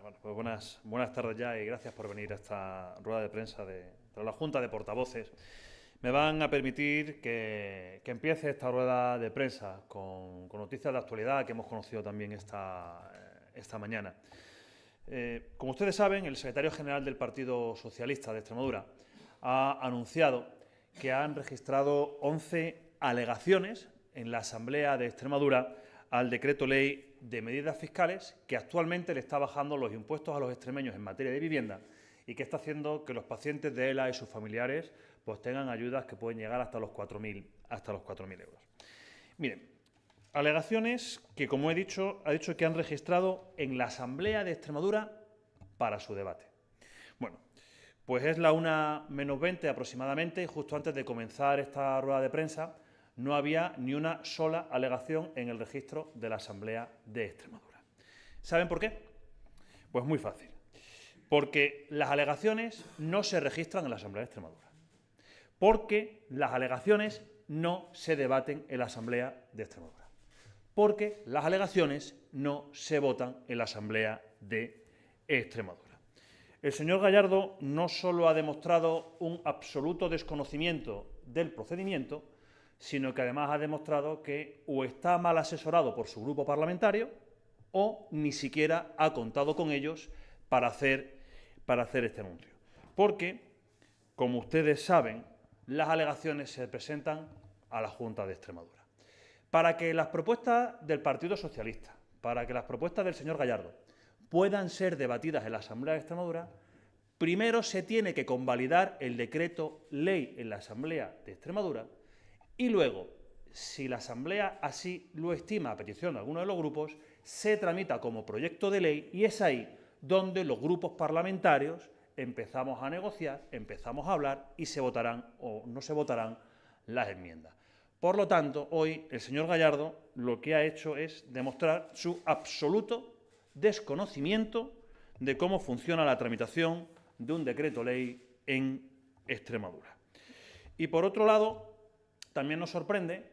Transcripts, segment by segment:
Bueno, pues buenas tardes ya y gracias por venir a esta rueda de prensa de la Junta de Portavoces. Me van a permitir que empiece esta rueda de prensa con noticias de actualidad que hemos conocido también esta mañana. Como ustedes saben, el secretario general del Partido Socialista de Extremadura ha anunciado que han registrado 11 alegaciones en la Asamblea de Extremadura al decreto ley de medidas fiscales que actualmente le está bajando los impuestos a los extremeños en materia de vivienda y que está haciendo que los pacientes de ELA y sus familiares pues tengan ayudas que pueden llegar hasta los 4.000 euros. Miren, alegaciones que, como he dicho, ha dicho que han registrado en la Asamblea de Extremadura para su debate. Bueno, pues es la 1:20 aproximadamente, y justo antes de comenzar esta rueda de prensa no había ni una sola alegación en el registro de la Asamblea de Extremadura. ¿Saben por qué? Pues muy fácil. Porque las alegaciones no se registran en la Asamblea de Extremadura. Porque las alegaciones no se debaten en la Asamblea de Extremadura. Porque las alegaciones no se votan en la Asamblea de Extremadura. El señor Gallardo no solo ha demostrado un absoluto desconocimiento del procedimiento, sino que además ha demostrado que o está mal asesorado por su grupo parlamentario o ni siquiera ha contado con ellos para hacer este anuncio. Porque, como ustedes saben, las alegaciones se presentan a la Junta de Extremadura. Para que las propuestas del Partido Socialista, para que las propuestas del señor Gallardo puedan ser debatidas en la Asamblea de Extremadura, primero se tiene que convalidar el decreto ley en la Asamblea de Extremadura y luego, si la Asamblea así lo estima a petición de alguno de los grupos, se tramita como proyecto de ley y es ahí donde los grupos parlamentarios empezamos a negociar, empezamos a hablar y se votarán o no se votarán las enmiendas. Por lo tanto, hoy el señor Gallardo lo que ha hecho es demostrar su absoluto desconocimiento de cómo funciona la tramitación de un decreto ley en Extremadura. Y por otro lado, también nos sorprende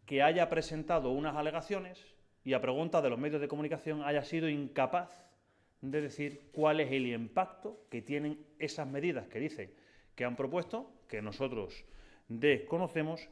que haya presentado unas alegaciones y a preguntas de los medios de comunicación haya sido incapaz de decir cuál es el impacto que tienen esas medidas que dice que han propuesto, que nosotros desconocemos,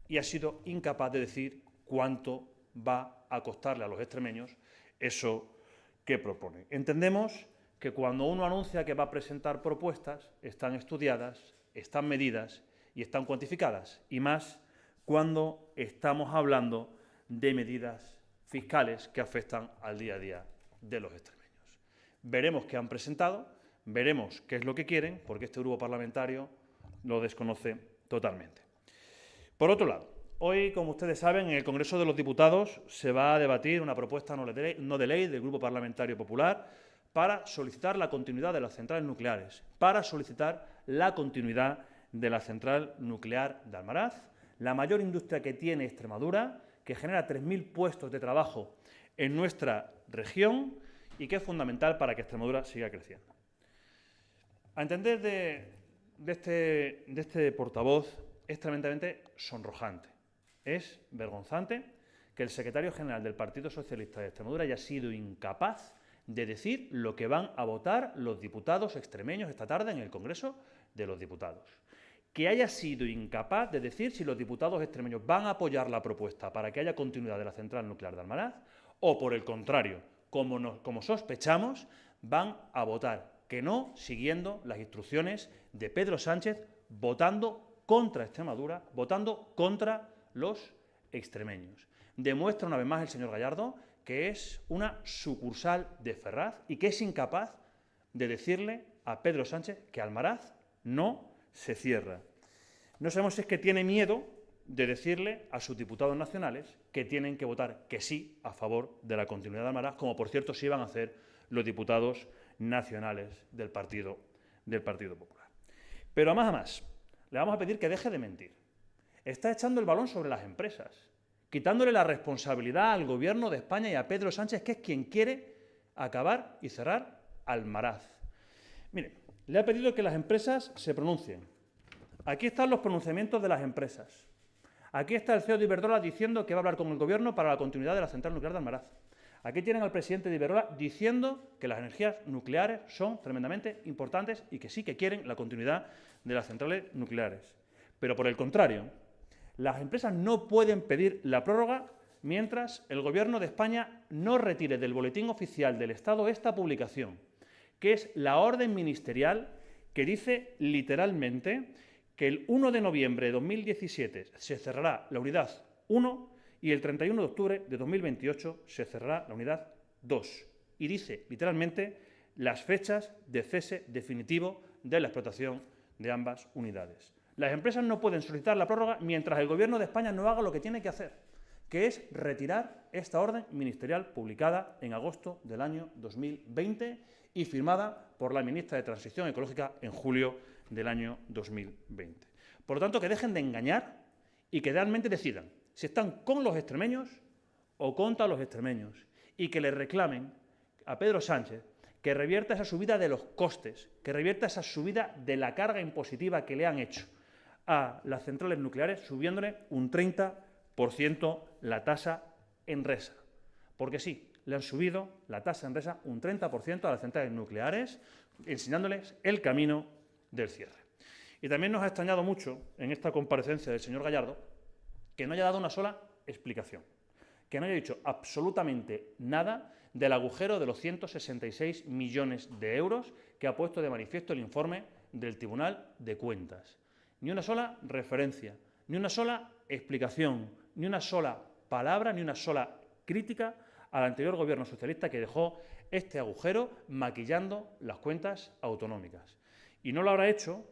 y ha sido incapaz de decir cuánto va a costarle a los extremeños eso que propone. Entendemos que cuando uno anuncia que va a presentar propuestas, están estudiadas, están medidas y están cuantificadas, y más cuando estamos hablando de medidas fiscales que afectan al día a día de los extremeños. Veremos qué han presentado, veremos qué es lo que quieren, porque este grupo parlamentario lo desconoce totalmente. Por otro lado, hoy, como ustedes saben, en el Congreso de los Diputados se va a debatir una propuesta no de ley del Grupo Parlamentario Popular para solicitar la continuidad de las centrales nucleares, para solicitar la continuidad de la central nuclear de Almaraz, la mayor industria que tiene Extremadura, que genera 3.000 puestos de trabajo en nuestra región y que es fundamental para que Extremadura siga creciendo. A entender de este portavoz, es tremendamente sonrojante, es vergonzante que el secretario general del Partido Socialista de Extremadura haya sido incapaz de decir lo que van a votar los diputados extremeños esta tarde en el Congreso de los Diputados. Que haya sido incapaz de decir si los diputados extremeños van a apoyar la propuesta para que haya continuidad de la central nuclear de Almaraz o, por el contrario, como sospechamos, van a votar que no, siguiendo las instrucciones de Pedro Sánchez, votando contra Extremadura, votando contra los extremeños. Demuestra una vez más el señor Gallardo que es una sucursal de Ferraz y que es incapaz de decirle a Pedro Sánchez que Almaraz no se cierra. No sabemos si es que tiene miedo de decirle a sus diputados nacionales que tienen que votar que sí a favor de la continuidad de Almaraz, como por cierto sí iban a hacer los diputados nacionales del Partido Popular. Pero a más, le vamos a pedir que deje de mentir. Está echando el balón sobre las empresas, quitándole la responsabilidad al Gobierno de España y a Pedro Sánchez, que es quien quiere acabar y cerrar Almaraz. Mire, le ha pedido que las empresas se pronuncien. Aquí están los pronunciamientos de las empresas. Aquí está el CEO de Iberdrola diciendo que va a hablar con el Gobierno para la continuidad de la central nuclear de Almaraz. Aquí tienen al presidente de Iberdrola diciendo que las energías nucleares son tremendamente importantes y que sí que quieren la continuidad de las centrales nucleares. Pero por el contrario, las empresas no pueden pedir la prórroga mientras el Gobierno de España no retire del Boletín Oficial del Estado esta publicación, que es la orden ministerial que dice literalmente que el 1 de noviembre de 2017 se cerrará la unidad 1 y el 31 de octubre de 2028 se cerrará la unidad 2. Y dice literalmente las fechas de cese definitivo de la explotación de ambas unidades. Las empresas no pueden solicitar la prórroga mientras el Gobierno de España no haga lo que tiene que hacer, que es retirar esta orden ministerial publicada en agosto del año 2020 y firmada por la ministra de Transición Ecológica en julio del año 2020. Por lo tanto, que dejen de engañar y que realmente decidan si están con los extremeños o contra los extremeños y que le reclamen a Pedro Sánchez que revierta esa subida de los costes, que revierta esa subida de la carga impositiva que le han hecho a las centrales nucleares, subiéndole un 30% la tasa Enresa. Porque sí, le han subido la tasa Enresa un 30% a las centrales nucleares, enseñándoles el camino del cierre. Y también nos ha extrañado mucho en esta comparecencia del señor Gallardo que no haya dado una sola explicación, que no haya dicho absolutamente nada del agujero de los 166 millones de euros que ha puesto de manifiesto el informe del Tribunal de Cuentas. Ni una sola referencia, ni una sola explicación, ni una sola palabra, ni una sola crítica al anterior Gobierno socialista que dejó este agujero maquillando las cuentas autonómicas. Y no lo habrá hecho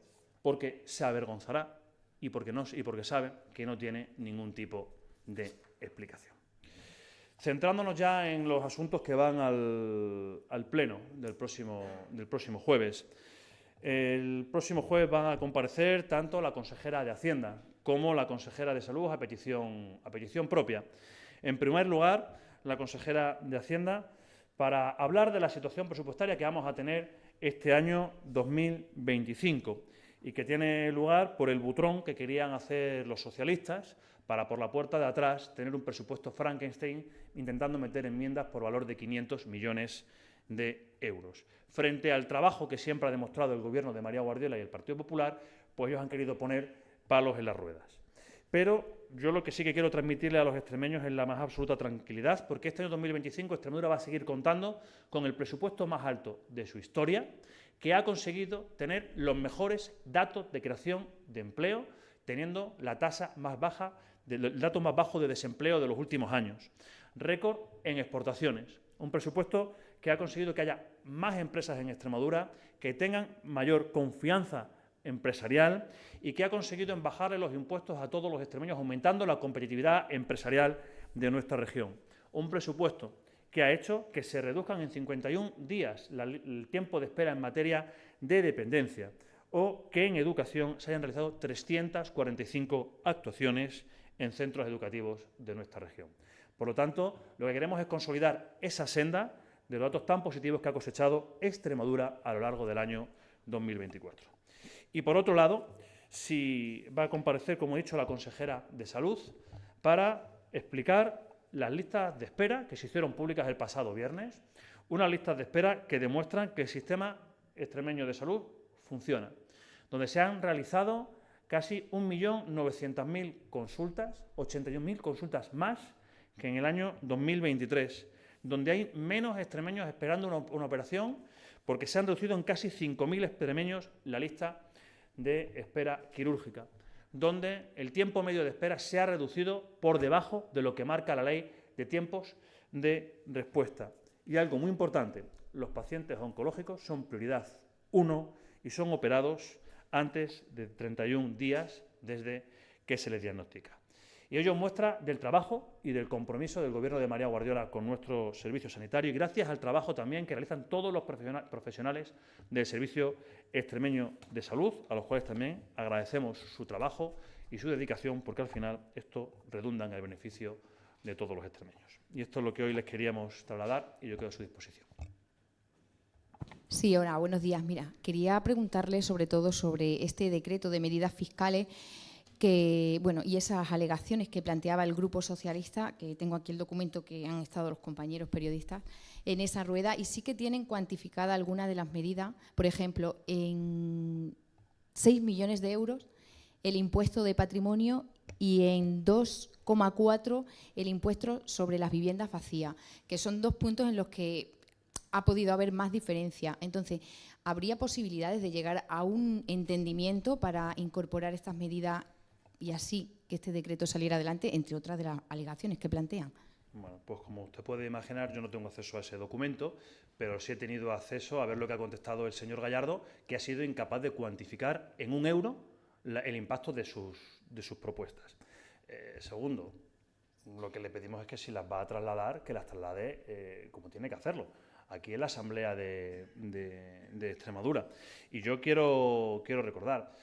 porque se avergonzará y porque sabe que no tiene ningún tipo de explicación. Centrándonos ya en los asuntos que van al pleno del próximo jueves. El próximo jueves van a comparecer tanto la consejera de Hacienda como la consejera de Salud a petición propia. En primer lugar, la consejera de Hacienda para hablar de la situación presupuestaria que vamos a tener este año 2025 y que tiene lugar por el butrón que querían hacer los socialistas para, por la puerta de atrás, tener un presupuesto Frankenstein intentando meter enmiendas por valor de 500 millones de euros. Frente al trabajo que siempre ha demostrado el Gobierno de María Guardiola y el Partido Popular, pues ellos han querido poner palos en las ruedas. Pero yo lo que sí que quiero transmitirle a los extremeños es la más absoluta tranquilidad, porque este año 2025 Extremadura va a seguir contando con el presupuesto más alto de su historia, que ha conseguido tener los mejores datos de creación de empleo, teniendo la tasa más baja, el dato más bajo de desempleo de los últimos años. Récord en exportaciones, un presupuesto que ha conseguido que haya más empresas en Extremadura, que tengan mayor confianza empresarial y que ha conseguido bajarle los impuestos a todos los extremeños, aumentando la competitividad empresarial de nuestra región. Un presupuesto que ha hecho que se reduzcan en 51 días el tiempo de espera en materia de dependencia o que en educación se hayan realizado 345 actuaciones en centros educativos de nuestra región. Por lo tanto, lo que queremos es consolidar esa senda de los datos tan positivos que ha cosechado Extremadura a lo largo del año 2024. Y por otro lado, va a comparecer, como he dicho, la consejera de Salud para explicar las listas de espera que se hicieron públicas el pasado viernes, unas listas de espera que demuestran que el sistema extremeño de salud funciona, donde se han realizado casi 1.900.000 consultas, 81.000 consultas más que en el año 2023, donde hay menos extremeños esperando una operación porque se han reducido en casi 5.000 extremeños la lista de espera quirúrgica, donde el tiempo medio de espera se ha reducido por debajo de lo que marca la ley de tiempos de respuesta. Y algo muy importante, los pacientes oncológicos son prioridad 1 y son operados antes de 31 días desde que se les diagnostica. Y ello muestra del trabajo y del compromiso del Gobierno de María Guardiola con nuestro servicio sanitario y gracias al trabajo también que realizan todos los profesionales del Servicio Extremeño de Salud, a los cuales también agradecemos su trabajo y su dedicación, porque al final esto redunda en el beneficio de todos los extremeños. Y esto es lo que hoy les queríamos trasladar y yo quedo a su disposición. Sí, hola, buenos días. Mira, quería preguntarle sobre todo sobre este decreto de medidas fiscales bueno, y esas alegaciones que planteaba el Grupo Socialista, que tengo aquí el documento que han estado los compañeros periodistas en esa rueda, y sí que tienen cuantificada algunas de las medidas, por ejemplo, en 6 millones de euros el impuesto de patrimonio y en 2,4 el impuesto sobre las viviendas vacías, que son 2 puntos en los que ha podido haber más diferencia. Entonces, ¿habría posibilidades de llegar a un entendimiento para incorporar estas medidas y así que este decreto saliera adelante, entre otras de las alegaciones que plantean? Bueno, pues como usted puede imaginar, yo no tengo acceso a ese documento, pero sí he tenido acceso a ver lo que ha contestado el señor Gallardo, que ha sido incapaz de cuantificar en un euro el impacto de sus propuestas. Segundo, lo que le pedimos es que si las va a trasladar, que las traslade como tiene que hacerlo, aquí en la Asamblea de Extremadura. Y yo quiero recordar,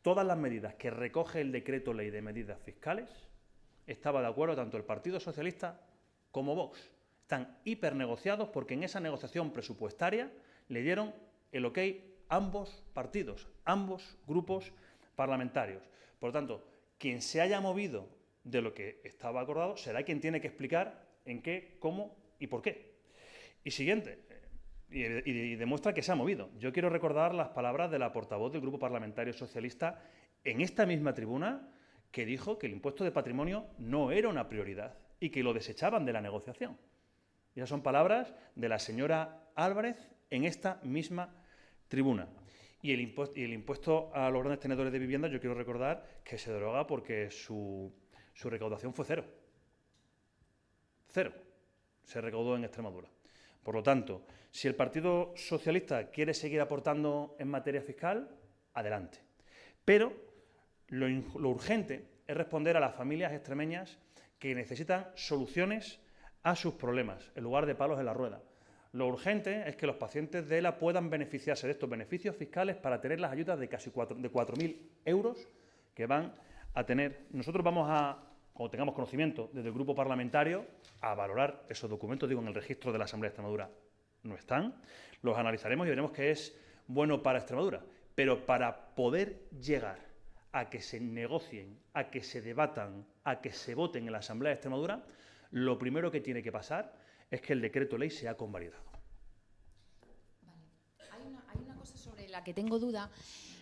todas las medidas que recoge el decreto ley de medidas fiscales, estaba de acuerdo tanto el Partido Socialista como Vox. Están hipernegociados porque en esa negociación presupuestaria le dieron el ok ambos partidos, ambos grupos parlamentarios. Por lo tanto, quien se haya movido de lo que estaba acordado será quien tiene que explicar en qué, cómo y por qué. Y siguiente, y demuestra que se ha movido. Yo quiero recordar las palabras de la portavoz del Grupo Parlamentario Socialista en esta misma tribuna, que dijo que el impuesto de patrimonio no era una prioridad y que lo desechaban de la negociación. Y esas son palabras de la señora Álvarez en esta misma tribuna. Y el impuesto a los grandes tenedores de vivienda, yo quiero recordar que se deroga porque su recaudación fue cero. Cero se recaudó en Extremadura. Por lo tanto, si el Partido Socialista quiere seguir aportando en materia fiscal, adelante. Pero lo urgente es responder a las familias extremeñas que necesitan soluciones a sus problemas, en lugar de palos en la rueda. Lo urgente es que los pacientes de ELA puedan beneficiarse de estos beneficios fiscales para tener las ayudas de casi 4.000 euros que van a tener. Nosotros vamos a, cuando tengamos conocimiento desde el grupo parlamentario, a valorar esos documentos. Digo, en el registro de la Asamblea de Extremadura no están. Los analizaremos y veremos qué es bueno para Extremadura. Pero para poder llegar a que se negocien, a que se debatan, a que se voten en la Asamblea de Extremadura, lo primero que tiene que pasar es que el decreto ley sea convalidado. Vale. Hay una cosa sobre la que tengo duda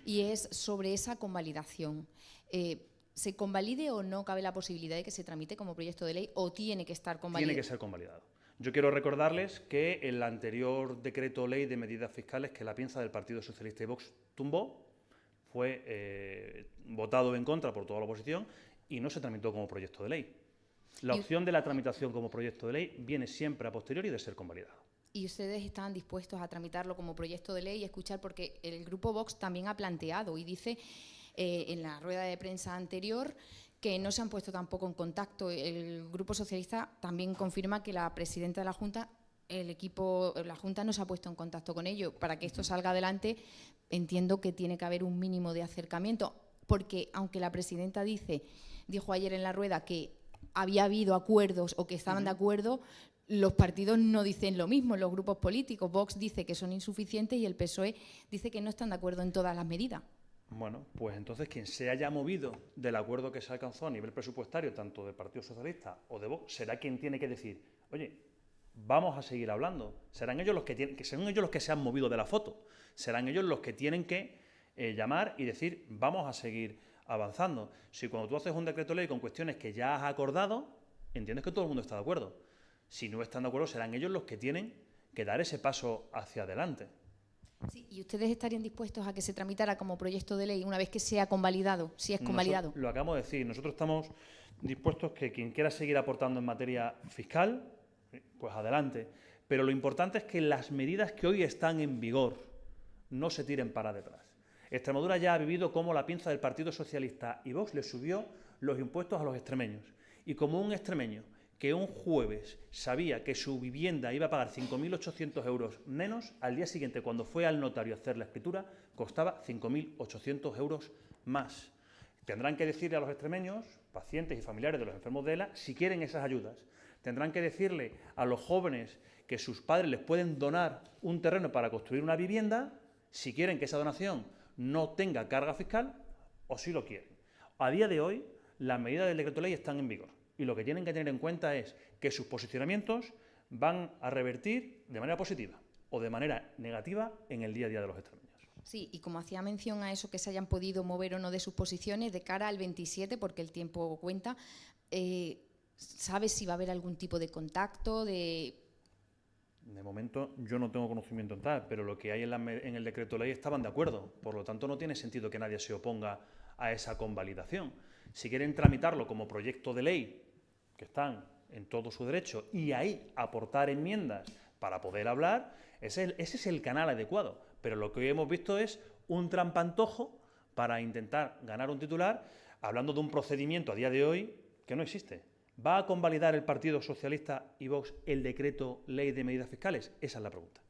y es sobre esa convalidación. ¿Se convalide o no cabe la posibilidad de que se tramite como proyecto de ley o tiene que estar convalidado? Tiene que ser convalidado. Yo quiero recordarles que el anterior decreto ley de medidas fiscales que la pinza del Partido Socialista y Vox tumbó fue votado en contra por toda la oposición y no se tramitó como proyecto de ley. La opción de la tramitación como proyecto de ley viene siempre a posteriori de ser convalidado. ¿Y ustedes están dispuestos a tramitarlo como proyecto de ley y escuchar? Porque el Grupo Vox también ha planteado y dice en la rueda de prensa anterior que no se han puesto tampoco en contacto. El Grupo Socialista también confirma que la presidenta de la Junta, la Junta no se ha puesto en contacto con ellos. Para que esto salga adelante, entiendo que tiene que haber un mínimo de acercamiento, porque aunque la presidenta dijo ayer en la rueda que había habido acuerdos o que estaban de acuerdo, los partidos no dicen lo mismo, los grupos políticos. Vox dice que son insuficientes y el PSOE dice que no están de acuerdo en todas las medidas. Bueno, pues entonces quien se haya movido del acuerdo que se alcanzó a nivel presupuestario, tanto del Partido Socialista o de Vox, será quien tiene que decir, oye, vamos a seguir hablando. Serán ellos los que se han movido de la foto. Serán ellos los que tienen que llamar y decir, vamos a seguir avanzando. Si cuando tú haces un decreto ley con cuestiones que ya has acordado, entiendes que todo el mundo está de acuerdo. Si no están de acuerdo, serán ellos los que tienen que dar ese paso hacia adelante. Sí, ¿y ustedes estarían dispuestos a que se tramitara como proyecto de ley una vez que sea convalidado, si es convalidado? Lo acabamos de decir, nosotros estamos dispuestos que quien quiera seguir aportando en materia fiscal, pues adelante. Pero lo importante es que las medidas que hoy están en vigor no se tiren para detrás. Extremadura ya ha vivido cómo la pinza del Partido Socialista y Vox le subió los impuestos a los extremeños. Y como un extremeño que un jueves sabía que su vivienda iba a pagar 5.800 euros menos, al día siguiente, cuando fue al notario a hacer la escritura, costaba 5.800 euros más. Tendrán que decirle a los extremeños, pacientes y familiares de los enfermos de ELA, si quieren esas ayudas. Tendrán que decirle a los jóvenes que sus padres les pueden donar un terreno para construir una vivienda, si quieren que esa donación no tenga carga fiscal o si lo quieren. A día de hoy, las medidas del decreto ley están en vigor y lo que tienen que tener en cuenta es que sus posicionamientos van a revertir de manera positiva o de manera negativa en el día a día de los extremeños. Sí, y como hacía mención a eso, que se hayan podido mover o no de sus posiciones, de cara al 27, porque el tiempo cuenta, ¿sabes si va a haber algún tipo de contacto? De momento yo no tengo conocimiento en tal, pero lo que hay en el decreto ley estaban de acuerdo. Por lo tanto, no tiene sentido que nadie se oponga a esa convalidación. Si quieren tramitarlo como proyecto de ley, que están en todo su derecho, y ahí aportar enmiendas para poder hablar, ese es el canal adecuado. Pero lo que hoy hemos visto es un trampantojo para intentar ganar un titular, hablando de un procedimiento a día de hoy que no existe. ¿Va a convalidar el Partido Socialista y Vox el decreto ley de medidas fiscales? Esa es la pregunta.